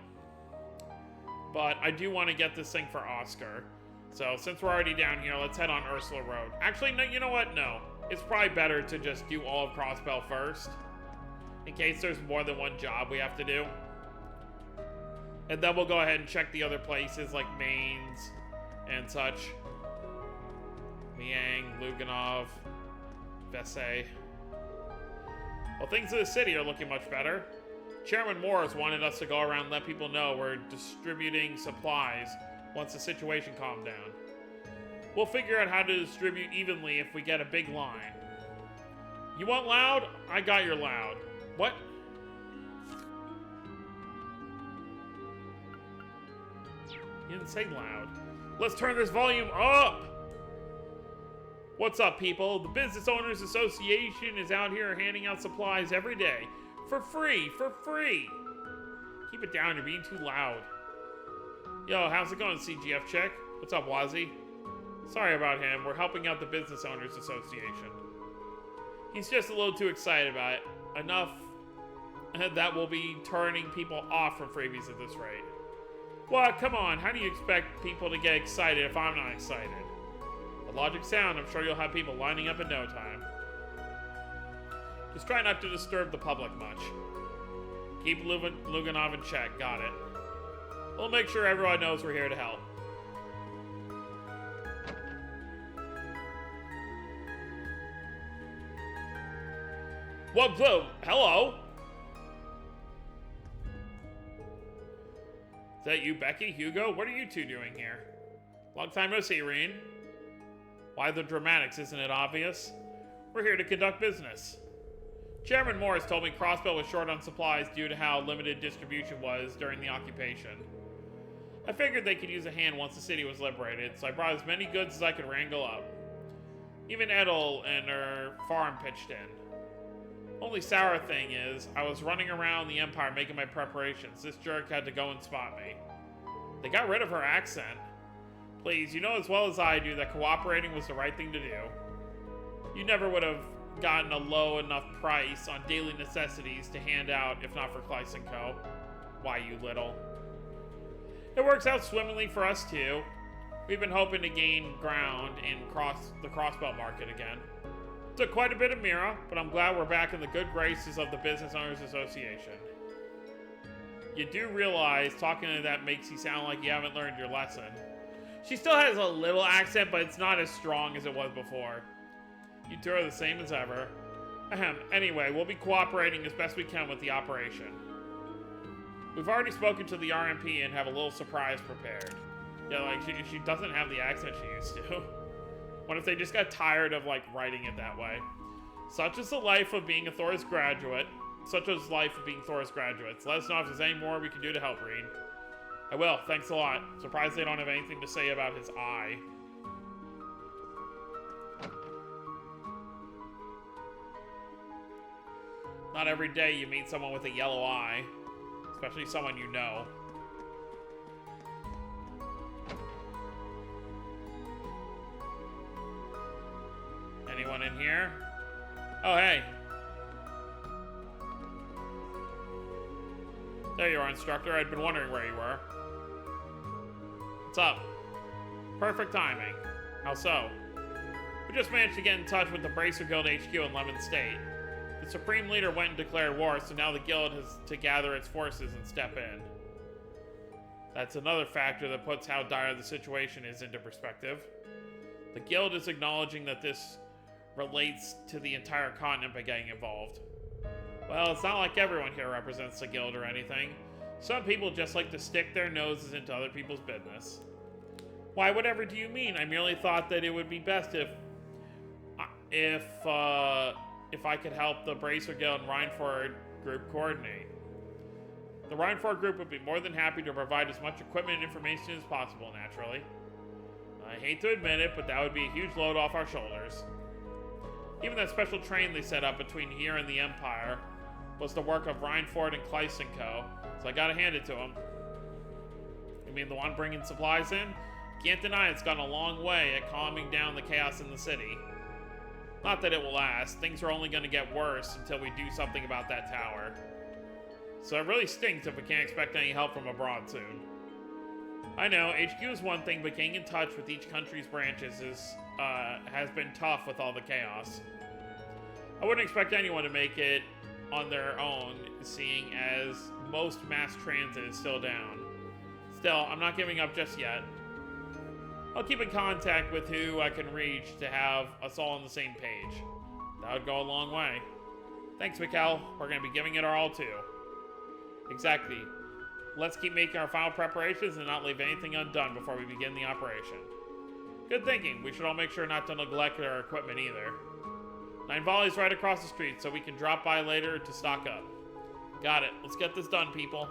But I do want to get this thing for Oscar. So, since we're already down here, let's head on Ursula Road. Actually, no, you know what? No. It's probably better to just do all of Crossbell first. In case there's more than one job we have to do. And then we'll go ahead and check the other places like Mainz and such. Miang, Luganov, Vese. Well, things in the city are looking much better. Chairman Morris wanted us to go around and let people know we're distributing supplies once the situation calmed down. We'll figure out how to distribute evenly if we get a big line. You want loud? I got your loud. What? You didn't say loud. Let's turn this volume up! What's up, people? The Business Owners Association is out here handing out supplies every day. For free! For free! Keep it down, you're being too loud. Yo, how's it going, CGF Chick? What's up, Wazzy? Sorry about him, we're helping out the Business Owners Association. He's just a little too excited about it. Enough that we'll be turning people off from freebies at this rate. What? Come on, how do you expect people to get excited if I'm not excited? The logic sound, I'm sure you'll have people lining up in no time. Just try not to disturb the public much. Keep Luganov in check, got it. We'll make sure everyone knows we're here to help. What? Hello? Is that you, Becky? Hugo? What are you two doing here? Long time no see, Reen. Why the dramatics, isn't it obvious? We're here to conduct business. Chairman Morris told me Crossbell was short on supplies due to how limited distribution was during the occupation. I figured they could use a hand once the city was liberated, so I brought as many goods as I could wrangle up. Even Edel and her farm pitched in. Only sour thing is, I was running around the Empire making my preparations. This jerk had to go and spot me. They got rid of her accent. Please, you know as well as I do that cooperating was the right thing to do. You never would have gotten a low enough price on daily necessities to hand out if not for Kleiss & Co. Why, you little. It works out swimmingly for us too. We've been hoping to gain ground in the Crossbell market again. Took quite a bit of Mira, but I'm glad we're back in the good graces of the Business Owners Association. You do realize talking to that makes you sound like you haven't learned your lesson. She still has a little accent, but it's not as strong as it was before. You two are the same as ever. Ahem. Anyway, we'll be cooperating as best we can with the operation. We've already spoken to the RMP and have a little surprise prepared. Yeah, like, she doesn't have the accent she used to. What if they just got tired of, like, writing it that way? Such is the life of being a Thoris graduate. Such is life of being Thoris graduates. Let us know if there's any more we can do to help, Reed. I will, thanks a lot. Surprised they don't have anything to say about his eye. Not every day you meet someone with a yellow eye. Especially someone you know. Anyone in here? Oh, hey. There you are, instructor. I'd been wondering where you were. What's up? Perfect timing. How so? We just managed to get in touch with the Bracer Guild HQ in Lemon State. The Supreme Leader went and declared war, so now the Guild has to gather its forces and step in. That's another factor that puts how dire the situation is into perspective. The Guild is acknowledging that this relates to the entire continent by getting involved. Well, it's not like everyone here represents the Guild or anything. Some people just like to stick their noses into other people's business. Why, whatever do you mean? I merely thought that it would be best if I could help the Bracer Guild and Rhineford group coordinate. The Rhineford group would be more than happy to provide as much equipment and information as possible, naturally. I hate to admit it, but that would be a huge load off our shoulders. Even that special train they set up between here and the Empire was the work of Rhineford and Kleiss & Co., so I gotta hand it to them. You mean the one bringing supplies in? Can't deny it's gone a long way at calming down the chaos in the city. Not that it will last. Things are only going to get worse until we do something about that tower. So it really stinks if we can't expect any help from abroad soon. I know, HQ is one thing, but getting in touch with each country's branches has been tough with all the chaos. I wouldn't expect anyone to make it on their own, seeing as most mass transit is still down. Still, I'm not giving up just yet. I'll keep in contact with who I can reach to have us all on the same page. That would go a long way. Thanks, Mikkel. We're going to be giving it our all, too. Exactly. Let's keep making our final preparations and not leave anything undone before we begin the operation. Good thinking. We should all make sure not to neglect our equipment either. 9 Volley's right across the street, so we can drop by later to stock up. Got it. Let's get this done, people.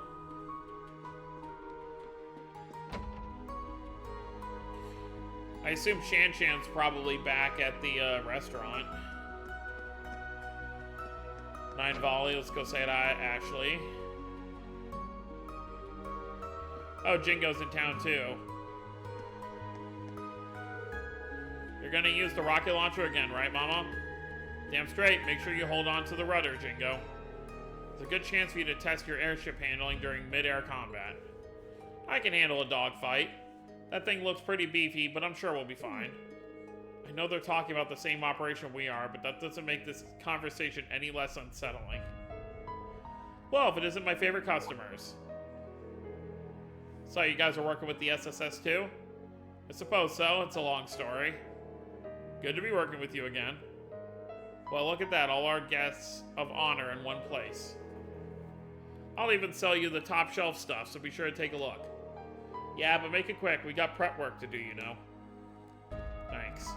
I assume Shan Shan's probably back at the restaurant. 9 Volley, let's go say hi, Ashley. Oh, Jingo's in town too. You're gonna use the rocket launcher again, right, Mama? Damn straight, make sure you hold on to the rudder, Jingo. There's a good chance for you to test your airship handling during mid-air combat. I can handle a dogfight. That thing looks pretty beefy, but I'm sure we'll be fine. I know they're talking about the same operation we are, but that doesn't make this conversation any less unsettling. Well, if it isn't my favorite customers. So, you guys are working with the SSS too? I suppose so, it's a long story. Good to be working with you again. Well, look at that, all our guests of honor in one place. I'll even sell you the top shelf stuff, so be sure to take a look. Yeah, but make it quick, we got prep work to do, you know. Thanks.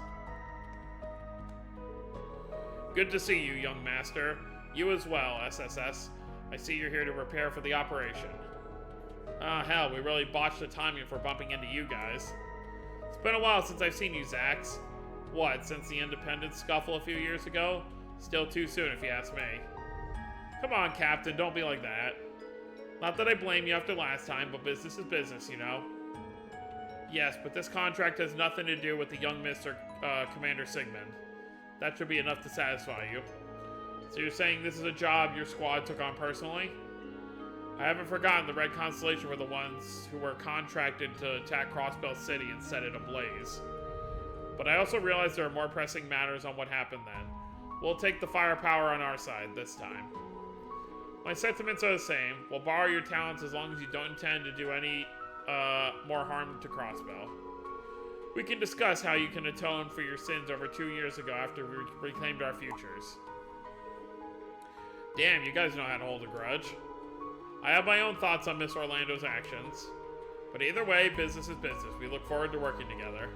Good to see you, young master. You as well, SSS. I see you're here to prepare for the operation. Ah, hell, we really botched the timing for bumping into you guys. It's been a while since I've seen you, Zax. What, since the Independence scuffle a few years ago? Still too soon, if you ask me. Come on, Captain, don't be like that. Not that I blame you after last time, but business is business, you know? Yes, but this contract has nothing to do with the young Mr. Commander Sigmund. That should be enough to satisfy you. So you're saying this is a job your squad took on personally? I haven't forgotten the Red Constellation were the ones who were contracted to attack Crossbell City and set it ablaze. But I also realize there are more pressing matters on what happened then. We'll take the firepower on our side this time. My sentiments are the same. We'll borrow your talents as long as you don't intend to do any more harm to Crossbell. We can discuss how you can atone for your sins over 2 years ago after we reclaimed our futures. Damn, you guys know how to hold a grudge. I have my own thoughts on Miss Orlando's actions. But either way, business is business. We look forward to working together.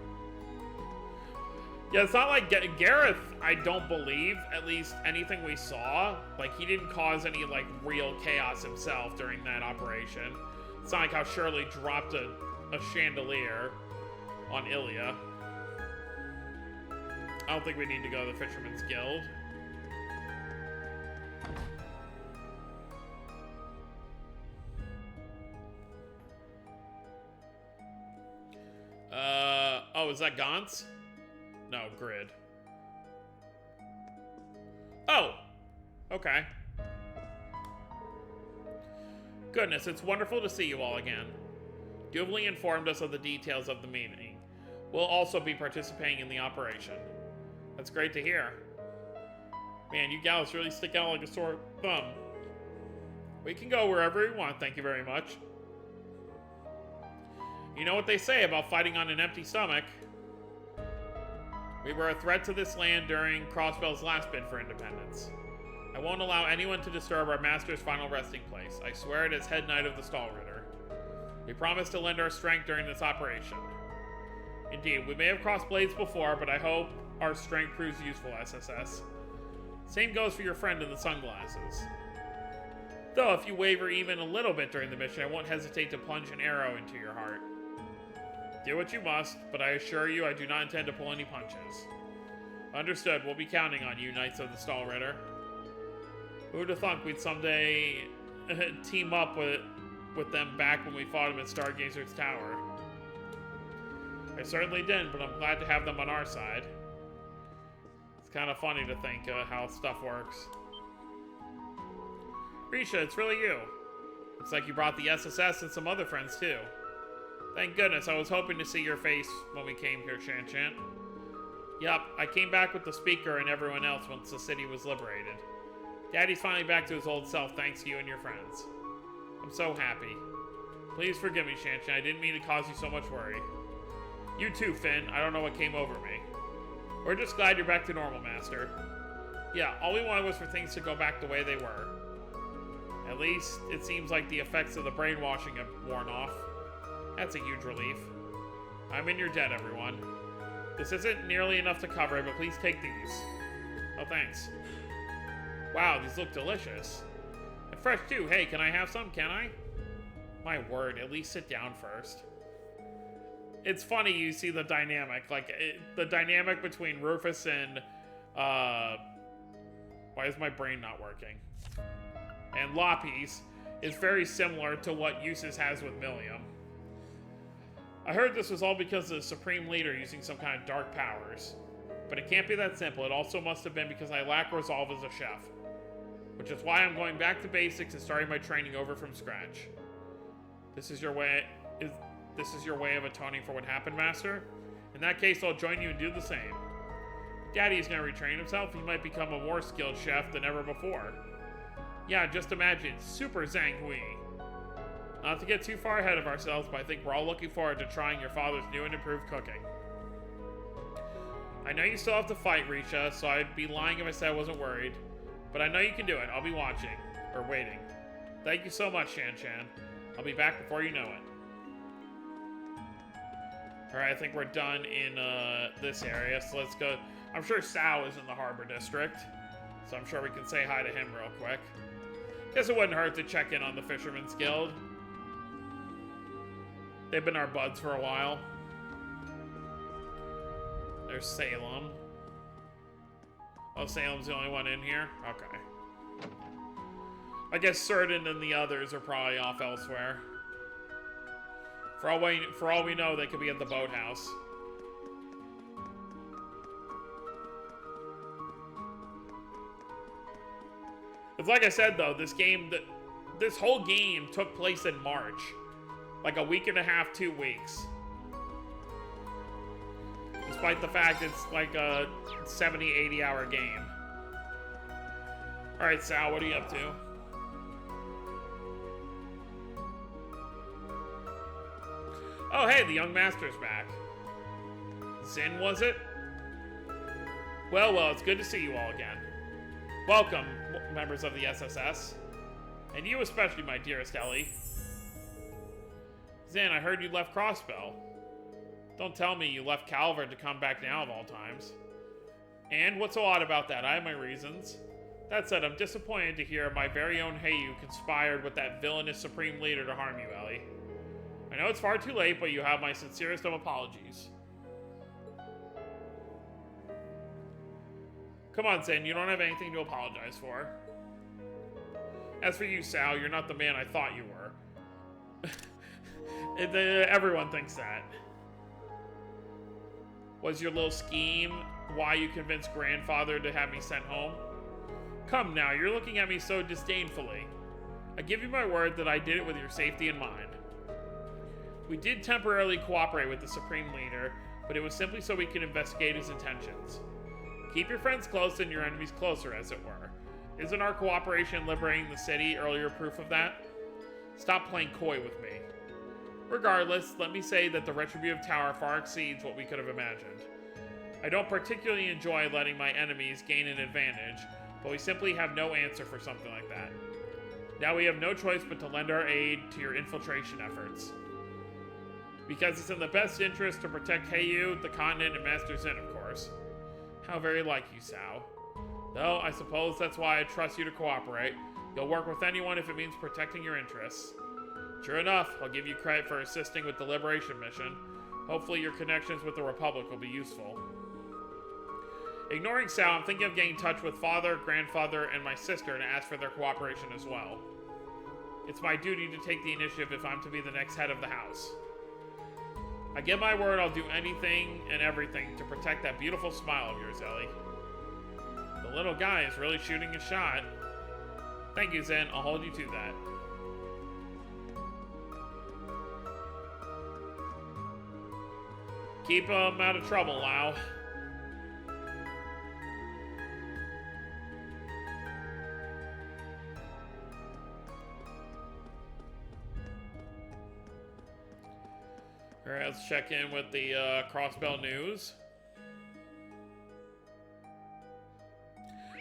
Yeah, it's not like Gareth, I don't believe, at least anything we saw. Like, he didn't cause any, like, real chaos himself during that operation. It's not like how Shirley dropped a chandelier on Ilya. I don't think we need to go to the Fisherman's Guild. Oh, is that Gaunt's? No, Grid. Oh! Okay. Goodness, it's wonderful to see you all again. Duly informed us of the details of the meeting. We'll also be participating in the operation. That's great to hear. Man, you gals really stick out like a sore thumb. We can go wherever we want, thank you very much. You know what they say about fighting on an empty stomach. We were a threat to this land during Crossbell's last bid for independence. I won't allow anyone to disturb our master's final resting place. I swear it as head knight of the Stallritter. We promise to lend our strength during this operation. Indeed, we may have crossed blades before, but I hope our strength proves useful, SSS. Same goes for your friend in the sunglasses. Though, if you waver even a little bit during the mission, I won't hesitate to plunge an arrow into your heart. Do what you must, but I assure you I do not intend to pull any punches. Understood, we'll be counting on you, Knights of the Stallritter. Who'd have thunk we'd someday team up with them back when we fought them at Stargazer's Tower? I certainly didn't, but I'm glad to have them on our side. It's kind of funny to think how stuff works. Risha, it's really you. Looks like you brought the SSS and some other friends too. Thank goodness, I was hoping to see your face when we came here, Shan Shan. Yup, I came back with the speaker and everyone else once the city was liberated. Daddy's finally back to his old self thanks to you and your friends. I'm so happy. Please forgive me, Shan Shan, I didn't mean to cause you so much worry. You too, Finn, I don't know what came over me. We're just glad you're back to normal, Master. Yeah, all we wanted was for things to go back the way they were. At least, it seems like the effects of the brainwashing have worn off. That's a huge relief. I'm in your debt, everyone. This isn't nearly enough to cover it, but please take these. Oh, thanks. Wow, these look delicious. And fresh too. Hey, can I have some? Can I? My word, at least sit down first. It's funny you see the dynamic. Like, the dynamic between Rufus and, why is my brain not working? And Lapis is very similar to what Eustace has with Millium. I heard this was all because of the Supreme Leader using some kind of dark powers. But it can't be that simple. It also must have been because I lack resolve as a chef. Which is why I'm going back to basics and starting my training over from scratch. This is your way of atoning for what happened, Master? In that case, I'll join you and do the same. Daddy is going to retrain himself. He might become a more skilled chef than ever before. Yeah, just imagine. Super Zhang Hui. Not to get too far ahead of ourselves, but I think we're all looking forward to trying your father's new and improved cooking. I know you still have to fight, Risha, so I'd be lying if I said I wasn't worried. But I know you can do it. I'll be watching. Or waiting. Thank you so much, Shan-Shan. I'll be back before you know it. Alright, I think we're done in this area, so let's go. I'm sure Sao is in the Harbor District, so I'm sure we can say hi to him real quick. Guess it wouldn't hurt to check in on the Fisherman's Guild. They've been our buds for a while. There's Salem. Oh, Salem's the only one in here? Okay. I guess Certain and the others are probably off elsewhere. For all we know, they could be at the boathouse. It's like I said, though, this whole game took place in March. Like a week and a half, 2 weeks. Despite the fact it's like a 70, 80 hour game. Alright, Sal, what are you up to? Oh, hey, the young master's back. Zin, was it? Well, it's good to see you all again. Welcome, members of the SSS. And you especially, my dearest Ellie. Zin, I heard you left Crossbell. Don't tell me you left Calvert to come back now of all times. And what's so odd about that? I have my reasons. That said, I'm disappointed to hear my very own Heiyu conspired with that villainous Supreme Leader to harm you, Ellie. I know it's far too late, but you have my sincerest of apologies. Come on, Zin, you don't have anything to apologize for. As for you, Sal, you're not the man I thought you were. Everyone thinks that. Was your little scheme why you convinced Grandfather to have me sent home? Come now, you're looking at me so disdainfully. I give you my word that I did it with your safety in mind. We did temporarily cooperate with the Supreme Leader, but it was simply so we could investigate his intentions. Keep your friends close and your enemies closer, as it were. Isn't our cooperation liberating the city earlier proof of that? Stop playing coy with me. Regardless, let me say that the Retributive Tower far exceeds what we could have imagined. I don't particularly enjoy letting my enemies gain an advantage, but we simply have no answer for something like that. Now we have no choice but to lend our aid to your infiltration efforts. Because it's in the best interest to protect Heiyu, the continent, and Master Zin, of course. How very like you, Sao. Though, I suppose that's why I trust you to cooperate. You'll work with anyone if it means protecting your interests. Sure enough, I'll give you credit for assisting with the Liberation mission. Hopefully your connections with the Republic will be useful. Ignoring Sao, I'm thinking of getting in touch with Father, Grandfather, and my sister to ask for their cooperation as well. It's my duty to take the initiative if I'm to be the next head of the house. I give my word I'll do anything and everything to protect that beautiful smile of yours, Ellie. The little guy is really shooting a shot. Thank you, Zen. I'll hold you to that. Keep him out of trouble, Lau. Alright, let's check in with the Crossbell news.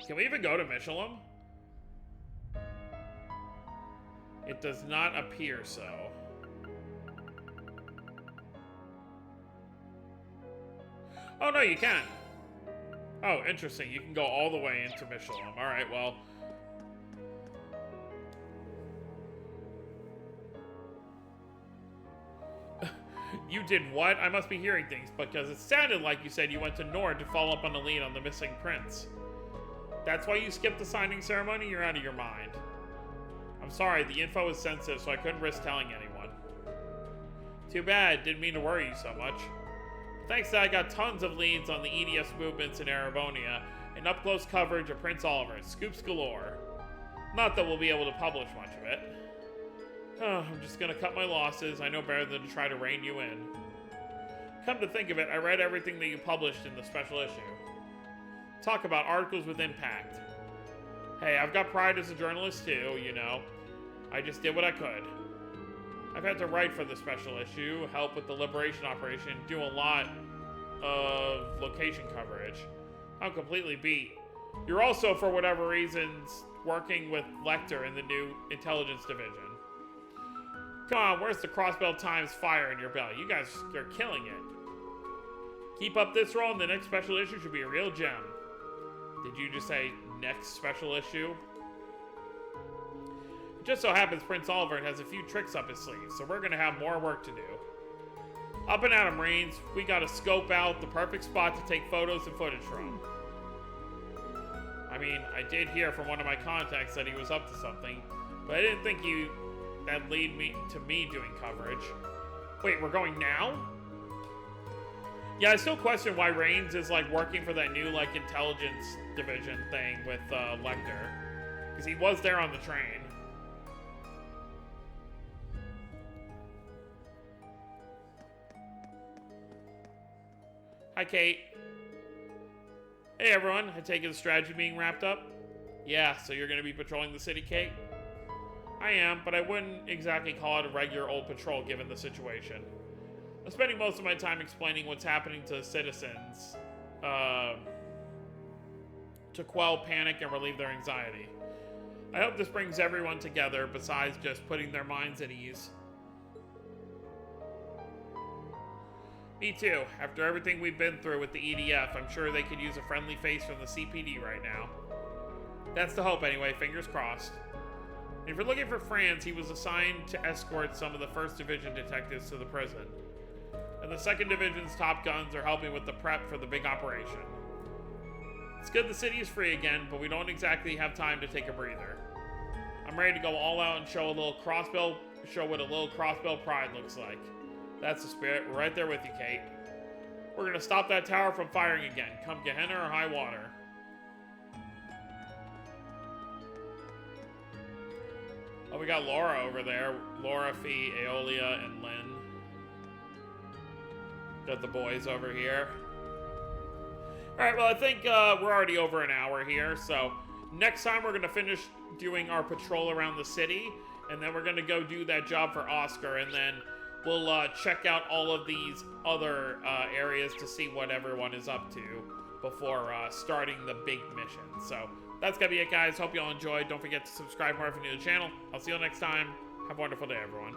Can we even go to Michelin? It does not appear so. Oh no, you can. Oh, interesting. You can go all the way into Michelin. Alright, well. You did what? I must be hearing things, because it sounded like you said you went to Nord to follow up on the lead on the missing prince. That's why you skipped the signing ceremony? You're out of your mind. I'm sorry, the info was sensitive, so I couldn't risk telling anyone. Too bad, didn't mean to worry you so much. Thanks to that, I got tons of leads on the EDS movements in Erebonia, and up-close coverage of Prince Oliver. Scoops galore. Not that we'll be able to publish much of it. I'm just gonna cut my losses. I know better than to try to rein you in. Come to think of it, I read everything that you published in the special issue. Talk about articles with impact. Hey, I've got pride as a journalist too, you know. I just did what I could. I've had to write for the special issue, help with the liberation operation, do a lot of location coverage. I'm completely beat. You're also, for whatever reasons, working with Lecter in the new intelligence division. Come on, where's the Crossbell Times fire in your belly? You guys are killing it. Keep up this role and the next special issue should be a real gem. Did you just say next special issue? It just so happens Prince Oliver has a few tricks up his sleeve, so we're gonna have more work to do. Up and at 'em, Marines. We gotta scope out the perfect spot to take photos and footage from. I mean, I did hear from one of my contacts that he was up to something, but I didn't think that'd lead to me doing coverage. Wait, we're going now? Yeah, I still question why Reigns is, like, working for that new, like, intelligence division thing with, Lecter. Because he was there on the train. Hi, Kate. Hey, everyone. I take it the strategy being wrapped up? Yeah, so you're gonna be patrolling the city, Kate? I am, but I wouldn't exactly call it a regular old patrol given the situation. I'm spending most of my time explaining what's happening to citizens to quell panic and relieve their anxiety. I hope this brings everyone together besides just putting their minds at ease. Me too. After everything we've been through with the EDF, I'm sure they could use a friendly face from the CPD right now. That's the hope anyway, fingers crossed. And if you're looking for Franz, he was assigned to escort some of the 1st Division detectives to the prison. And the 2nd Division's top guns are helping with the prep for the big operation. It's good the city is free again, but we don't exactly have time to take a breather. I'm ready to go all out and show what a little Crossbell pride looks like. That's the spirit. We're right there with you, Kate. We're gonna stop that tower from firing again, come Gehenna or high water. Oh, we got Laura over there. Laura, Fee, Aeolia, and Lynn. Got the boys over here. Alright, well, I think we're already over an hour here, so next time we're going to finish doing our patrol around the city, and then we're going to go do that job for Oscar, and then we'll check out all of these other areas to see what everyone is up to before starting the big mission. So that's going to be it, guys. Hope you all enjoyed. Don't forget to subscribe more if you're new to the channel. I'll see you all next time. Have a wonderful day, everyone.